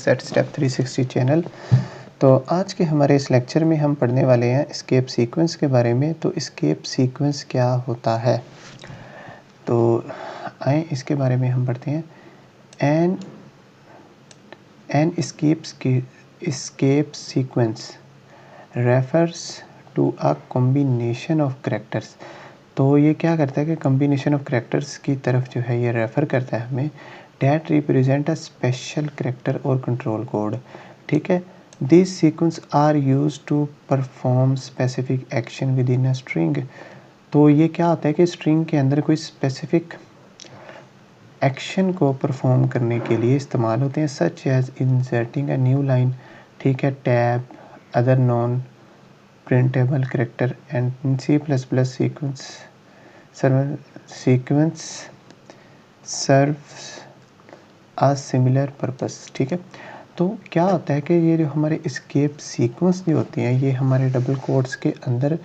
Set step 360 channel. तो आज के हमारे इस लेक्चर में हम पढ़ने वाले हैं एस्केप सीक्वेंस के बारे में। तो एस्केप सीक्वेंस क्या होता है, तो आए इसके बारे में हम पढ़ते हैं। An escape sequence refers to a combination of characters. तो ये क्या करता है कि कॉम्बिनेशन ऑफ कैरेक्टर्स की तरफ जो है ये रेफ़र करता है हमें, that represent a special character और कंट्रोल कोड। ठीक है, this sequence are use to perform specific action within a string. तो ये क्या होता है कि स्ट्रिंग के अंदर कोई स्पेसिफिक एक्शन को परफॉर्म करने के लिए इस्तेमाल होते हैं, such as inserting a new line. ठीक है, tab, other non printable character and in C++ sequence serves a similar purpose. ठीक है, तो क्या होता है कि ये जो हमारे एस्केप सीक्वेंस जो होती हैं, ये हमारे डबल कोट्स के अंदर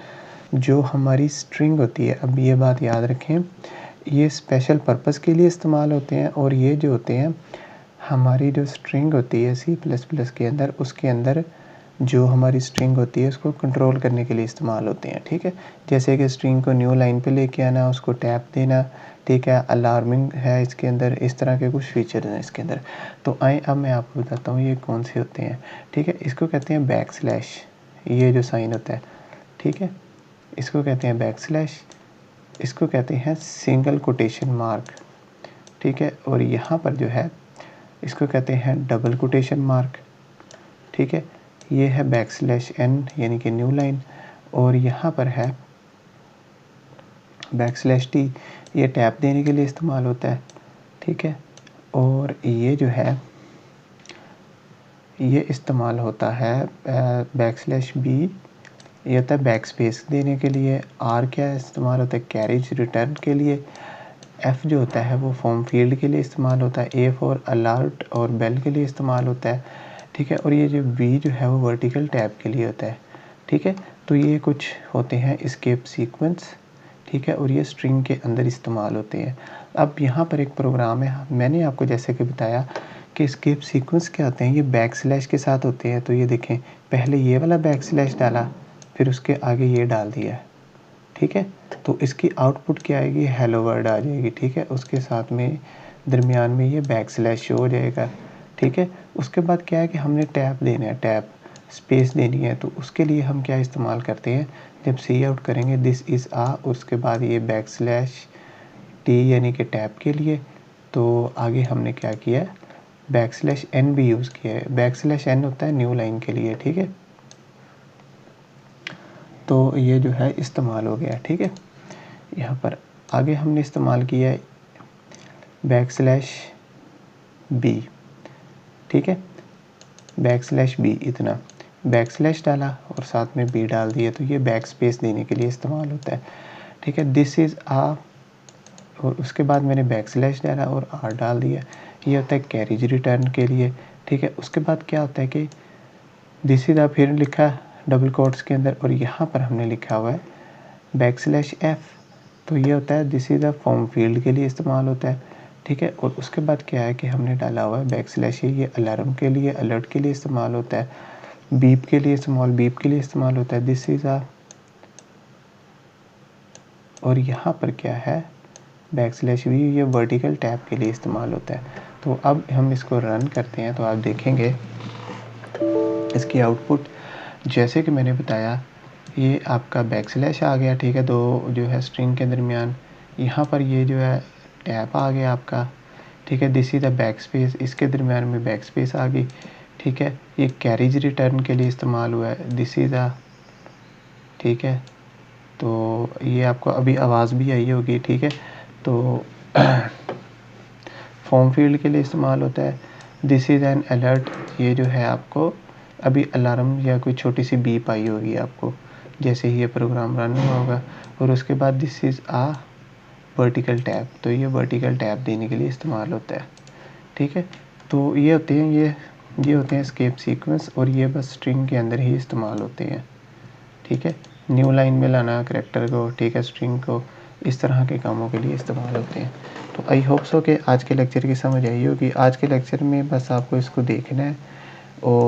जो हमारी स्ट्रिंग होती है, अब ये बात याद रखें, ये स्पेशल पर्पस के लिए इस्तेमाल होते हैं। और ये जो होते हैं हमारी जो स्ट्रिंग होती है C++ के अंदर, उसके अंदर जो हमारी स्ट्रिंग होती है उसको कंट्रोल करने के लिए इस्तेमाल होते हैं। ठीक है, जैसे कि स्ट्रिंग को न्यू लाइन पे लेके आना, उसको टैप देना। ठीक है, अलार्मिंग है इसके अंदर, इस तरह के कुछ फीचर्स हैं इसके अंदर। तो आए अब मैं आपको बताता हूँ ये कौन से होते हैं। ठीक है, इसको कहते हैं बैकस्लैश, ये जो साइन होता है। ठीक है, इसको कहते हैं बैकस्लैश, इसको कहते हैं सिंगल कोटेशन मार्क। ठीक है, और यहाँ पर जो है इसको कहते हैं डबल कोटेशन मार्क। ठीक है, ये है बैकस्लैश n यानी कि न्यू लाइन, और यहाँ पर है बैकस्लैश t, ये टैप देने के लिए इस्तेमाल होता है। ठीक है, और ये जो है ये इस्तेमाल होता है बैकस्लैश b, ये होता है बैक स्पेस देने के लिए। r क्या इस्तेमाल होता है, कैरेज रिटर्न के लिए। f जो होता है वो फॉर्म फील्ड के लिए इस्तेमाल होता है। a फॉर अलर्ट और बेल के लिए इस्तेमाल होता है। ठीक है, और ये जो b जो है वो वर्टिकल टैब के लिए होता है। ठीक है, तो ये कुछ होते हैं एस्केप सीक्वेंस। ठीक है, और ये स्ट्रिंग के अंदर इस्तेमाल होते हैं। अब यहाँ पर एक प्रोग्राम है, मैंने आपको जैसे कि बताया कि एस्केप सीक्वेंस क्या होते हैं, ये बैकस्लैश के साथ होते हैं। तो ये देखें, पहले ये वाला बैकस्लैश डाला, फिर उसके आगे ये डाल दिया। ठीक है, तो इसकी आउटपुट क्या आएगी, हेलो वर्ड आ जाएगी। ठीक है, उसके साथ में दरमियान में ये बैकस्लैश शो हो जाएगा। ठीक है, उसके बाद क्या है कि हमने टैब देना है, टैब स्पेस देनी है। तो उसके लिए हम क्या इस्तेमाल करते हैं, जब सी आउट करेंगे दिस इज़ आ, उसके बाद ये बैकस्लैश टी यानी कि टैब के लिए। तो आगे हमने क्या किया है, बैकस्लैश n भी यूज़ किया है। बैकस्लैश n होता है न्यू लाइन के लिए। ठीक है, तो ये जो है इस्तेमाल हो गया। ठीक है, यहाँ पर आगे हमने इस्तेमाल किया है बैकस्लैश b। ठीक है, बैकस्लैश b, इतना बैकस्लैश डाला और साथ में b डाल दिया, तो ये बैक स्पेस देने के लिए इस्तेमाल होता है। ठीक है, दिस इज़ आ, और उसके बाद मैंने बैकस्लैश डाला और r डाल दिया, ये होता है कैरेज रिटर्न के लिए। ठीक है, उसके बाद क्या होता है कि दिस इज़ आ फिर लिखा डबल कोट्स के अंदर, और यहाँ पर हमने लिखा हुआ है बैकस्लैश f। तो ये होता है this is a form field के लिए इस्तेमाल होता है। ठीक है, और उसके बाद क्या है कि हमने डाला हुआ है बैकस्लैश, ये अलार्म के लिए, अलर्ट के लिए इस्तेमाल होता है, बीप के लिए, स्मॉल बीप के लिए इस्तेमाल होता है, दिस इज़ अ, और यहाँ पर क्या है बैकस्लैश वी, ये वर्टिकल टैब के लिए इस्तेमाल होता है। तो अब हम इसको रन करते हैं तो आप देखेंगे इसकी आउटपुट, जैसे कि मैंने बताया, ये आपका बैकस्लैश आ गया। ठीक है, दो जो है स्ट्रिंग के दरमियान, यहाँ पर ये जो है टैप आ गया आपका। ठीक है, this is the back space, इसके दरमियान में बैक स्पेस आ गई। ठीक है, ये कैरेज रिटर्न के लिए इस्तेमाल हुआ है, दिस इज़ द, ठीक है, तो ये आपको अभी आवाज़ भी आई होगी। ठीक है, तो फॉर्म फील्ड के लिए इस्तेमाल होता है, दिस इज़ एन अलर्ट, ये जो है आपको अभी अलार्म या कोई छोटी सी बीप आई होगी आपको जैसे ही ये प्रोग्राम रन हुआ होगा। और उसके बाद this is a vertical tab, तो ये वर्टिकल टैब देने के लिए इस्तेमाल होता है। ठीक है, तो ये होते हैं ये होते हैं एस्केप सीक्वेंस, और ये बस स्ट्रिंग के अंदर ही इस्तेमाल होते हैं। ठीक है, न्यू लाइन में लाना कैरेक्टर को, ठीक है, स्ट्रिंग को, इस तरह के कामों के लिए इस्तेमाल होते हैं। तो आई होप सो कि आज के लेक्चर की समझ आई होगी। आज के लेक्चर में बस आपको इसको देखना है और